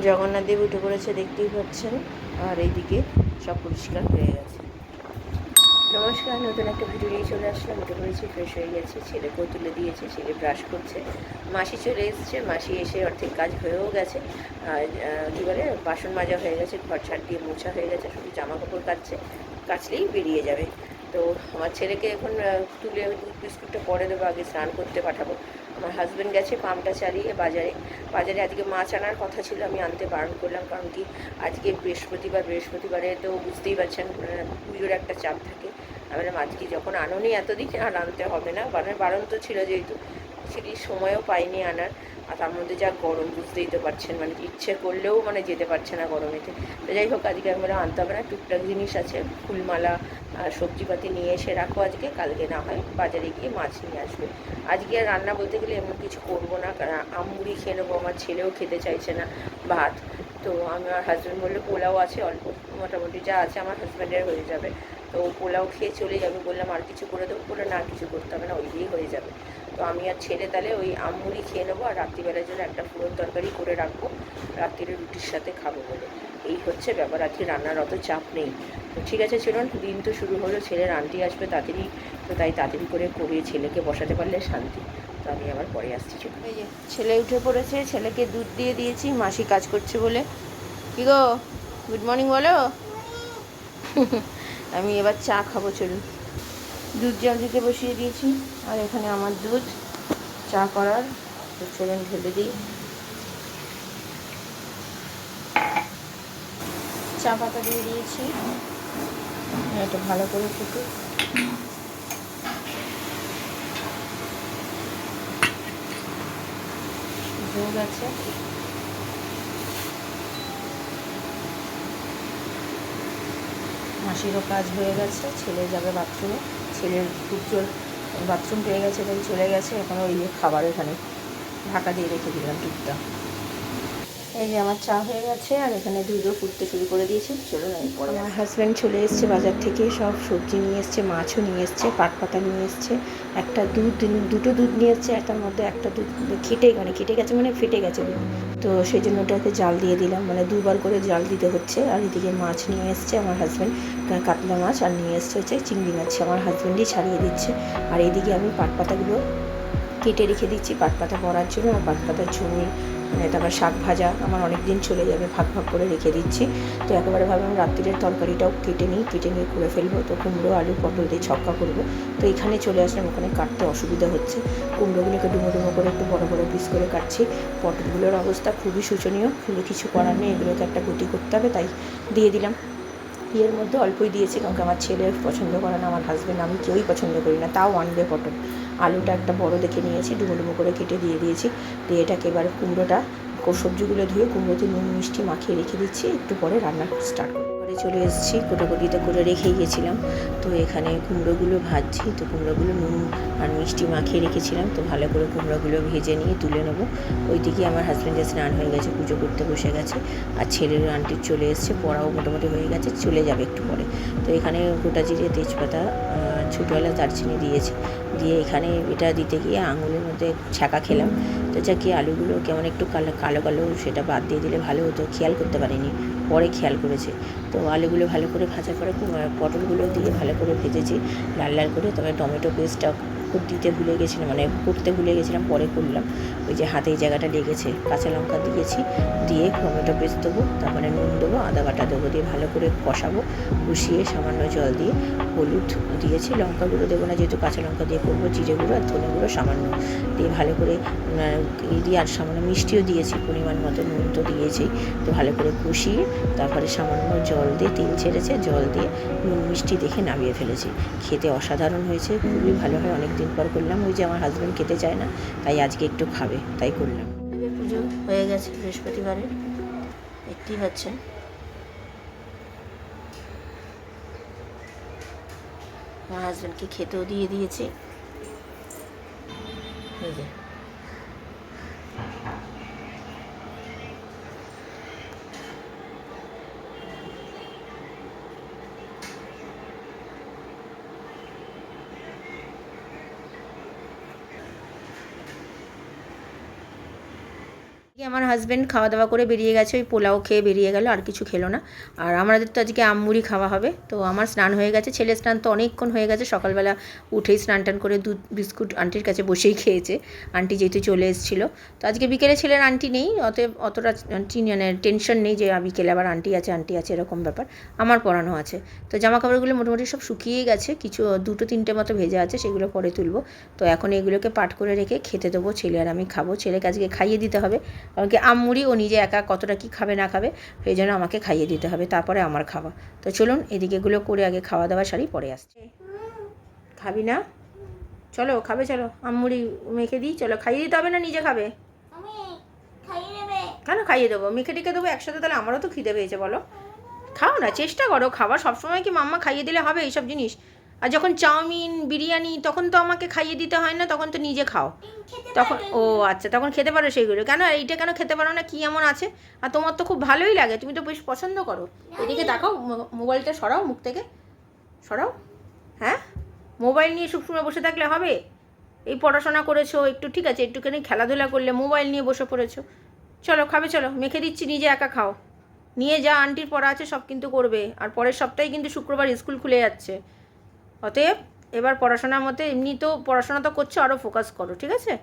জগন্নাথ দেব উঠে পড়েছে, দেখতেই পাচ্ছেন। আর এইদিকে সব পরিষ্কার হয়ে গেছে। নমস্কার, নতুন একটা ভিডিও নিয়ে চলে আসলাম। উঠে পড়েছি, ফ্রেশ হয়ে গেছি, ছেলেকেও তুলে দিয়েছে, ছেলে ব্রাশ করছে। মাসি চলে এসছে, মাসি এসে অর্ধেক কাজ হয়েও গেছে। আর কী বলে, বাসন মাজা হয়ে গেছে, ঘর ঝাড় দিয়ে মোছা হয়ে গেছে, শুধু জামা কাপড় কাচলেই বেরিয়ে যাবে। তো আমার ছেলেকে এখন তুলে দুধ বিস্কুটটা পরে দেবো, আগে স্নান করতে পাঠাবো। আমার হাজব্যান্ড গেছে পাম্পটা চালিয়ে বাজারে আজকে মাছ আনার কথা ছিল, আমি আনতে বারণ করলাম। কারণ কি, আজকে বৃহস্পতিবারে তো বুঝতেই পারছেন পুজোর একটা চাপ থাকে। আমি বললাম আজকে যখন আনোনি এতদিন আর আনতে হবে না, বারণ তো ছিল, যেহেতু সেটি সময়ও পাইনি আনার। আর তার মধ্যে যা গরম, বুঝতেই তো পারছেন, মানে ইচ্ছে করলেও মানে যেতে পারছে না গরমেতে। তো যাই হোক, আজকে আমি বললাম আনতে হবে না, টুকটাক জিনিস আছে, ফুলমালা আর সবজিপাতি নিয়ে এসে রাখো, আজকে কালকে না হয় বাজারে গিয়ে মাছ নিয়ে আসবে। আজকে আর রান্না বলতে গেলে এমন কিছু করবো না, কারণ আমুড়ি খেয়ে নেবো, আমার ছেলেও খেতে চাইছে না ভাত। তো আমার হাজব্যান্ড বললো পোলাও আছে অল্প, মোটামুটি যা আছে আমার হাজব্যান্ডের হয়ে যাবে। তো পোলাও খেয়ে চলে যাবে, বললাম আর কিছু করে দেবো, বলে না কিছু করতে হবে না, ওই দিয়েই হয়ে যাবে। তো আমি আর ছেলে তাহলে ওই আমুড়ি খেয়ে নেবো, আর রাত্রিবেলার জন্য একটা ফুরন তরকারি করে রাখবো, রাত্রিরে রুটির সাথে খাবো বলে। এই হচ্ছে ব্যাপার, আজকে রান্নার অত চাপ নেই। তো ঠিক আছে, চলুন, দিন তো শুরু হলো, ছেলের আন্টি আসবে তাড়াতাড়ি, তো তাই তাড়াতাড়ি করে ছেলেকে বসাতে পারলে শান্তি। তো আমি আবার পরে আসছি। এই যে ছেলে উঠে পড়েছে, ছেলেকে দুধ দিয়ে দিয়েছি, মাসি কাজ করছে বলে। কি গো, গুড মর্নিং বলো। আমি এবার চা খাবো, চলুন। দুধ জল দিতে বসিয়ে দিয়েছি, আর এখানে আমার দুধ চা করার। তো চলুন ঢেলে দিই। চা পাতা দিয়ে দিয়েছি, এটা ভালো করে ফুটুক। দুধ আছে, মাসিরও কাজ হয়ে গেছে, ছেলে যাবে বাথরুমে, ছেলের খুব জোর বাথরুম পেয়ে গেছে, তাই চলে গেছে। এখন ওই খাবার এখানে ঢাকা দিয়ে রেখে দিলাম দুধটা। এই যে আমার চা হয়ে গেছে, আর এখানে দুধও ফুটতে শুরু করে দিয়েছি। চলুন আমি পরে। আমার হাজব্যান্ড চলে এসছে বাজার থেকে, সব সবজি নিয়ে এসছে, মাছও নিয়ে এসছে, পাটপাতা নিয়ে এসছে, একটা দুটো দুধ নিয়ে এসছে, তার মধ্যে একটা দুধ কেটে গেছে, মানে ফেটে গেছে দুধ। তো সেই জন্য ওটাকে জাল দিয়ে দিলাম, মানে দুবার করে জাল দিতে হচ্ছে। আর এদিকে মাছ নিয়ে এসছে আমার হাজব্যান্ড, কাতলা মাছ, আর নিয়ে এসছে হচ্ছে চিংড়ি মাছ, আমার হাজব্যান্ডই ছাড়িয়ে দিচ্ছে। আর এইদিকে আমি পাটপাতাগুলো কেটে রেখে দিচ্ছি পাটপাতা করার জন্য, আর পাটপাতার ঝুড়ি, তারপর শাক ভাজা আমার অনেক দিন চলে যাবে, ভাগ করে রেখে দিচ্ছি। তো একেবারে ভাবলাম রাত্রিরের তরকারিটাও কেটে নিয়ে করে ফেলবো। তো কুমড়ো আলু পটল দিয়ে ছক্কা করবো। তো এখানে চলে আসলাম, ওখানে কাটতে অসুবিধা হচ্ছে। কুমড়োগুলোকে ডুমো করে একটু বড় বড় পিস করে কাটছি। পটলগুলোর অবস্থা খুবই শোচনীয়, কিন্তু কিছু করার নেই, এগুলোকে একটা গুটি করতে হবে, তাই দিয়ে দিলাম। এর মধ্যে অল্পই দিয়েছি, কারণ আমার ছেলে পছন্দ করে না, আমার হাজব্যান্ড, আমি কেউই পছন্দ করি না, তাও আনবে পটল। আলুটা একটা বড় দেখে নিয়েছি, ডুমো করে কেটে দিয়ে দিয়েছি। দিয়ে এটাকে এবার কুমড়োটা, সবজিগুলো ধুয়ে কুমড়োতে নুন মিষ্টি মাখিয়ে রেখে দিচ্ছি, একটু পরে রান্না স্টার্ট করব। ঘরে চলে এসেছি, কোটাকুটিতে করে রেখেই গেছিলাম। তো এখানে কুমড়োগুলো ভাজছি, তো কুমড়োগুলো নুন আর মিষ্টি মাখিয়ে রেখেছিলাম, তো ভালো করে কুমড়োগুলো ভেজে নিয়ে তুলে নেবো। ওইদিকে আমার হাজব্যান্ডের স্নান হয়ে গেছে, পুজো করতে বসে গেছে, আর ছেলের আন্টির চলে এসছে, পড়াও মোটামুটি হয়ে গেছে, চলে যাবে একটু পরে। তো এখানে গোটা জিরে, তেজপাতা, ছোটো এলাচ, দারচিনি দিয়েছি। দিয়ে এখানে এটা দিতে গিয়ে আঙুলের মধ্যে ছ্যাঁকা খেলাম। তো যা কি আলুগুলো কেমন একটু কালো সেটা বাদ দিয়ে দিলে ভালো হতো, খেয়াল করতে পারিনি, পরে খেয়াল করেছে। তো আলুগুলো ভালো করে ভাজা পরে পটলগুলো দিয়ে ভালো করে ভেজেছি লাল করে। তবে টমেটো পেস্টটা দিতে ভুলে গেছিলাম, মানে করতে ভুলে গেছিলাম, পরে করলাম। ওই যে হাতে এই জায়গাটা লেগেছে। কাঁচা লঙ্কা দিয়েছি, দিয়ে টমেটো পেস্ট দেবো, তারপরে নুন দেবো, আদা বাটা দেবো, দিয়ে ভালো করে কষাবো। কষিয়ে সামান্য জল দিয়ে, হলুদ দিয়েছি, লঙ্কা গুঁড়ো দেবো না, যেহেতু কাঁচা লঙ্কা দিয়ে করবো, জিরে গুঁড়ো আর ধনে গুঁড়ো সামান্য দিয়ে ভালো করে দিয়ে, আর সামান্য মিষ্টিও দিয়েছি, পরিমাণ মতো নুন তো দিয়েছি। তো ভালো করে কষিয়ে তারপরে সামান্য জল দিয়ে, তেল ছেড়েছে, জল দিয়ে নুন মিষ্টি দেখে নামিয়ে ফেলেছি। খেতে অসাধারণ হয়েছে, খুবই ভালো হয়। অনেক দিন পর করলাম, ওই যে আমার হাজব্যান্ড খেতে চায় না, তাই আজকে একটু খাবে, তাই করলাম। পুজো হয়ে গেছে বৃহস্পতিবারে, দেখতেই পাচ্ছেন। আমার হাজব্যান্ডকে খেতেও দিয়ে দিয়েছি। এই যে আমার হাজব্যান্ড খাওয়া দাওয়া করে বেরিয়ে গেছে, ওই পোলাও খেয়ে বেরিয়ে গেল, আর কিছু খেলো না। আর আমাদের তো আজকে আমমুড়ি খাওয়া হবে। তো আমার স্নান হয়ে গেছে, ছেলের স্নান তো অনেকক্ষণ হয়ে গেছে, সকালবেলা উঠেই স্নান টান করে দুধ বিস্কুট আন্টির কাছে বসেই খেয়েছে, আন্টি যেহেতু চলে এসেছিলো। তো আজকে বিকেলে ছেলের আন্টি নেই, অতএব অতটা মানে টেনশন নেই যে বিকেলে আবার আন্টি আছে এরকম ব্যাপার। আমার পরানো আছে। তো জামা কাপড়গুলো মোটামুটি সব শুকিয়েই গেছে, কিছু 2-3টে মতো ভেজা আছে, সেগুলো পরে তুলবো। তো এখন এগুলোকে পাট করে রেখে খেতে দেবো, ছেলে আর আমি খাবো। ছেলেকে আজকে খাইয়ে দিতে হবে, কারণ কি আমমুড়ি ও নিজে একা কতটা কি খাবে না খাবে, সেই জন্য আমাকে খাইয়ে দিতে হবে, তারপরে আমার খাওয়া। তো চলুন এদিকে এগুলো করে আগে খাওয়া দাওয়া সারি, পরে আসছে। খাবি না? চলো খাবে, চলো আমমুড়ি মেখে দিই, চলো খাইয়ে দিতে হবে না নিজে খাবে? কেন খাইয়ে দেবো, মেখে টেখে দেবো একসাথে, তাহলে আমারও তো খিদে পেয়েছে, বলো। খাও না, চেষ্টা করো খাবার, সবসময় কি মাম্মা খাইয়ে দিলে হবে এইসব জিনিস? আর যখন চাউমিন বিরিয়ানি তখন তো আমাকে খাইয়ে দিতে হয় না, তখন তো নিজে খাও। তখন ও আচ্ছা, তখন খেতে পারো সেইগুলো, কেন এইটা কেন খেতে পারো না, কী এমন আছে? আর তোমার তো খুব ভালোই লাগে, তুমি তো বেশ পছন্দ করো। এদিকে তাকাও, মোবাইলটা সরাও মুখ থেকে, সরাও। হ্যাঁ, মোবাইল নিয়ে সবসময় বসে থাকলে হবে? এই পড়াশোনা করেছো একটু, ঠিক আছে, একটুখানি খেলাধুলা করলে, মোবাইল নিয়ে বসে পড়েছো। চলো খাবে, চলো মেখে দিচ্ছি, নিজে একা খাও। নিয়ে যা, আন্টির পড়া আছে সব কিন্তু করবে, আর পরের সপ্তাহে কিন্তু শুক্রবার স্কুল খুলে যাচ্ছে। অতএব এবার পড়াশোনার মধ্যে, এমনি তো পড়াশোনা তো করছো, আরও ফোকাস করো, ঠিক আছে?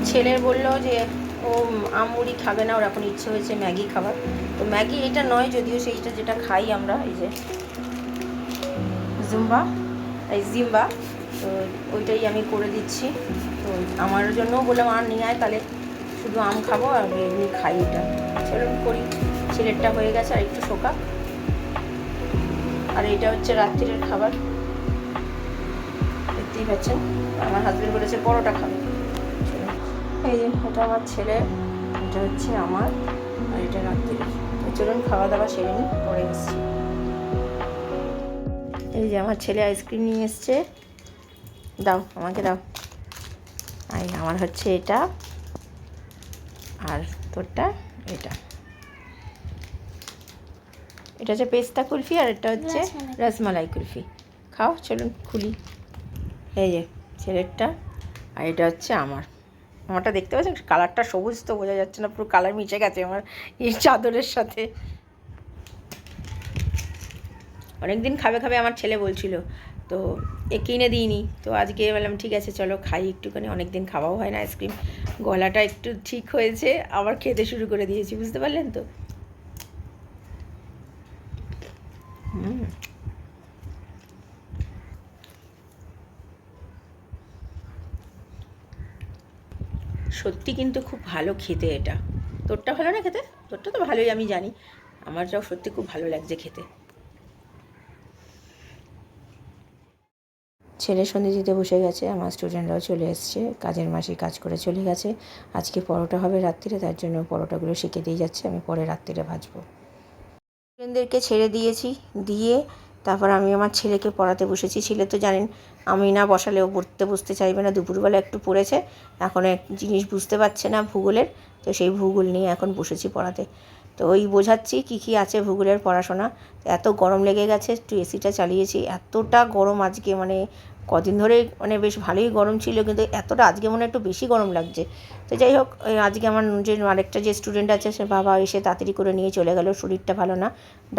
ছেলের বললো যে ও আমমুড়ি খাবে না, ওর এখন ইচ্ছে হয়েছে ম্যাগি খাবার। তো ম্যাগি এটা নয় যদিও, সেইটা যেটা খাই আমরা, এই যে জিম্বা, তো ওইটাই আমি করে দিচ্ছি। তো আমার জন্যও বললাম আর নিয়ে আয়, তাহলে শুধু আম খাবো আর এমনি খাই এটা। চলুন করি, ছেলেরটা হয়ে গেছে, আর একটু শোকা। আর এটা হচ্ছে রাত্রিরের খাবার, দেখতেই পাচ্ছেন। আমার হাজব্যান্ড বলেছে পরোটা খাবে। এই যে এটা আমার ছেলে, এটা হচ্ছে আমার, আর এটা রাত্রিরের। চলুন খাওয়া দাওয়া সেরে নিই, পরে এসছি। এই যে আমার ছেলে আইসক্রিম নিয়ে এসছে, দাও আমাকে দাও। এই আমার হচ্ছে এটা, আর তোরটা এটা। এটা হচ্ছে পেস্তা কুলফি, আর এটা হচ্ছে রসমালাই কুলফি। খাও, চলুন খুলি। এই যে ছেলেরটা, আর এটা হচ্ছে আমারটা দেখতে পাচ্ছেন, কালারটা সবুজ তো বোঝা যাচ্ছে না, পুরো কালার মিশে গেছে আমার এই চাদরের সাথে। অনেকদিন খাবে খাবে আমার ছেলে বলছিল, তো কিনে দিইনি। তো আজকে বললাম ঠিক আছে চলো খাই একটুখানি, অনেকদিন খাওয়াও হয় না আইসক্রিম। গলাটা একটু ঠিক হয়েছে, আবার খেতে শুরু করে দিয়েছি, বুঝতে পারলেন তো। সত্যি কিন্তু খুব ভালো খেতে এটা। তোরটা ভালো না খেতে? তোরটা তো ভালোই আমি জানি, আমারটাও সত্যি খুব ভালো লাগছে খেতে। ছেলে সন্ধে দিতে বসে গেছে, আমার স্টুডেন্টরাও চলে এসছে, কাজের মাসি কাজ করে চলে গেছে। আজকে পরোটা হবে রাত্রিরে, তার জন্য পরোটাগুলো শিখে দিয়ে যাচ্ছে, আমি পরে রাত্রিরে ভাজবো। স্টুডেন্টদেরকে ছেড়ে দিয়েছি, দিয়ে তারপর আমি আমার ছেলেকে পড়াতে বসেছি। ছেলে তো জানেন আমি না বসালেও পড়তে বসতে চাইবে না। দুপুরবেলা একটু পড়েছে, এখন এক জিনিস বুঝতে পারছে না ভূগোলের, তো সেই ভূগোল নিয়ে এখন বসেছি পড়াতে। তো ওই বোঝাচ্ছি কী আছে ভূগোলের পড়াশোনা। এত গরম লেগে গেছে, একটু এসিটা চালিয়েছি, এতটা গরম আজকে, মানে কদিন ধরে মানে বেশ ভালোই গরম ছিল, কিন্তু এতটা আজকে মনে একটু বেশি গরম লাগছে। তো যাই হোক, আজকে আমার যে আরেকটা যে স্টুডেন্ট আছে, সে বাবা এসে তাড়াতাড়ি করে নিয়ে চলে গেল, শরীরটা ভালো না,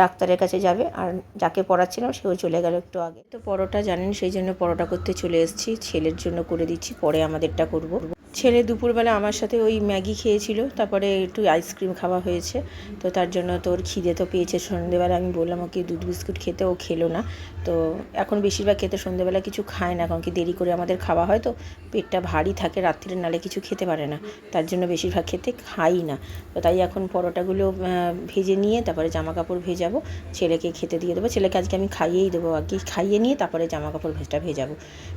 ডাক্তারের কাছে যাবে। আর যাকে পড়াচ্ছিলাম সেও চলে গেল একটু আগে। তো পরোটা জানেন, সেই জন্য পরোটা করতে চলে এসেছি, ছেলের জন্য করে দিচ্ছি, পরে আমাদেরটা করব। ছেলে দুপুরবেলা আমার সাথে ওই ম্যাগি খেয়েছিল, তারপরে একটু আইসক্রিম খাওয়া হয়েছে, তো তার জন্য তোর খিদে তো পেয়েছে। সন্ধ্যেবেলা আমি বললাম ওকে দুধ বিস্কুট খেতে, ও খেলো না। তো এখন বেশিরভাগ খেতে সন্ধ্যেবেলা কিছু খায় না, কারণ কি দেরি করে আমাদের খাওয়া হয়, তো পেটটা ভারী থাকে রাত্রিরে, নালে কিছু খেতে পারে না, তার জন্য বেশিরভাগ খেতে খাই না। তো তাই এখন পরোটাগুলো ভেজে নিয়ে তারপরে জামা কাপড় ভেজাবো, ছেলেকে খেতে দিয়ে দেবো। ছেলেকে আজকে আমি খাইয়েই দেবো, আগে খাইয়ে নিয়ে তারপরে জামা কাপড় ভেজাবো।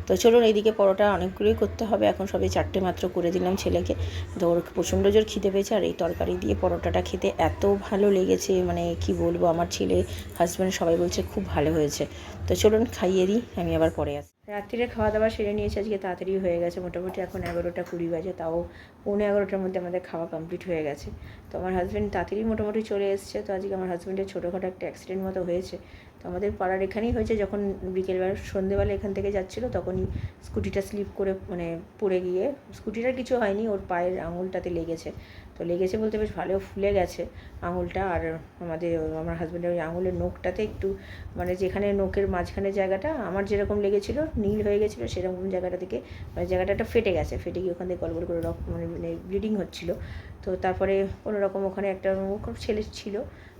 তো চলুন, এইদিকে পরোটা অনেকগুলোই করতে হবে, এখন সবে 4টে মাত্র করে দিলাম ছেলেকে। তো ওর প্রচণ্ড জোর খিদে পেয়েছে, আর এই তরকারি দিয়ে পরোটাটা খেতে এত ভালো লেগেছে, মানে কি বলবো, আমার ছেলে হাজব্যান্ড সবাই বলছে খুব ভালো হয়েছে। তো চলুন খাইয়ে দিই, আমি আবার পরে আসি। রাত্রিরে খাওয়া দাওয়া সেরে নিয়েছে, আজকে তাড়াতাড়ি হয়ে গেছে, মোটামুটি এখন 11টা 20 বাজে, তাও 11:45 মধ্যে আমাদের খাওয়া কমপ্লিট হয়ে গেছে। তো আমার হাজব্যান্ড তাড়াতাড়ি মোটামুটি চলে এসছে। তো আজকে আমার হাজব্যান্ডের ছোটোখাটো একটা অ্যাক্সিডেন্ট মতো হয়েছে, তো আমাদের পাড়ার এখানেই হয়েছে। যখন বিকেলবেলা সন্ধেবেলা এখান থেকে যাচ্ছিলো তখনই স্কুটিটা স্লিপ করে মানে পড়ে গিয়ে, স্কুটিটার কিছু হয়নি, ওর পায়ের আঙুলটাতে লেগেছে। তো লেগেছে বলতে বেশ ভালো ফুলে গেছে আঙুলটা। আর আমার হাজব্যান্ডের ওই আঙুলের নখটাতে একটু মানে যেখানে নখের মাঝখানে জায়গাটা আমার যেরকম লেগেছিলো নীল হয়ে গেছিলো, সেরকম জায়গাটা থেকে মানে জায়গাটা ফেটে গেছে, ফেটে গিয়ে ওখান থেকে গলগল করে রক্ত মানে ব্লিডিং হচ্ছিলো। তো তারপরে কোনো রকম ওখানে একটা ছেলে ছিল,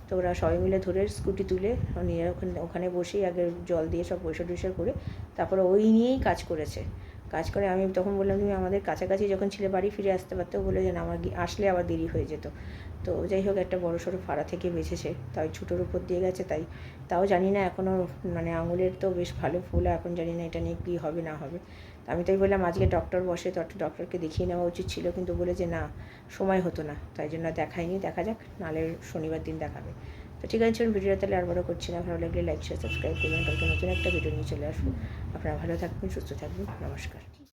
তো ওরা সবাই মিলে ধরে স্কুটি তুলে নিয়ে ওখানে বসেই আগে জল দিয়ে সব পরিষ্কার টরিষ্কার করে তারপরে ওই নিয়েই কাজ করেছে। কাজ করে আমি তখন বললাম তুমি আমাদের কাছাকাছি যখন ছেলে বাড়ি ফিরে আসতে পারতো, বলে যে না আমার আসলে আবার দেরি হয়ে যেত। তো যাই হোক একটা বড়সড় ফাড়া থেকে বেঁচেছে, তাই ছুটোর উপর দিয়ে গেছে। তাও জানি না এখনও মানে আঙুলের তো বেশ ভালো ফোলা, এখন জানি না এটা নিয়ে কী হবে না হবে। আমি তাই বললাম আজকে ডক্টর বসে, তো একটা ডক্টরকে দেখিয়ে নেওয়া উচিত ছিল, কিন্তু বলে যে না সময় হতো না, তাই জন্য দেখাইনি, দেখা যাক নাহলে শনিবার দিন দেখাবে। তো ঠিক আছে, চলুন ভিডিওটা তাহলে আর বড় করছি না। ভালো লাগলে লাইক শেয়ার সাবস্ক্রাইব করবেন। কালকে নতুন একটা ভিডিও নিয়ে চলে আসবো। আপনারা ভালো থাকবেন, সুস্থ থাকবেন, নমস্কার।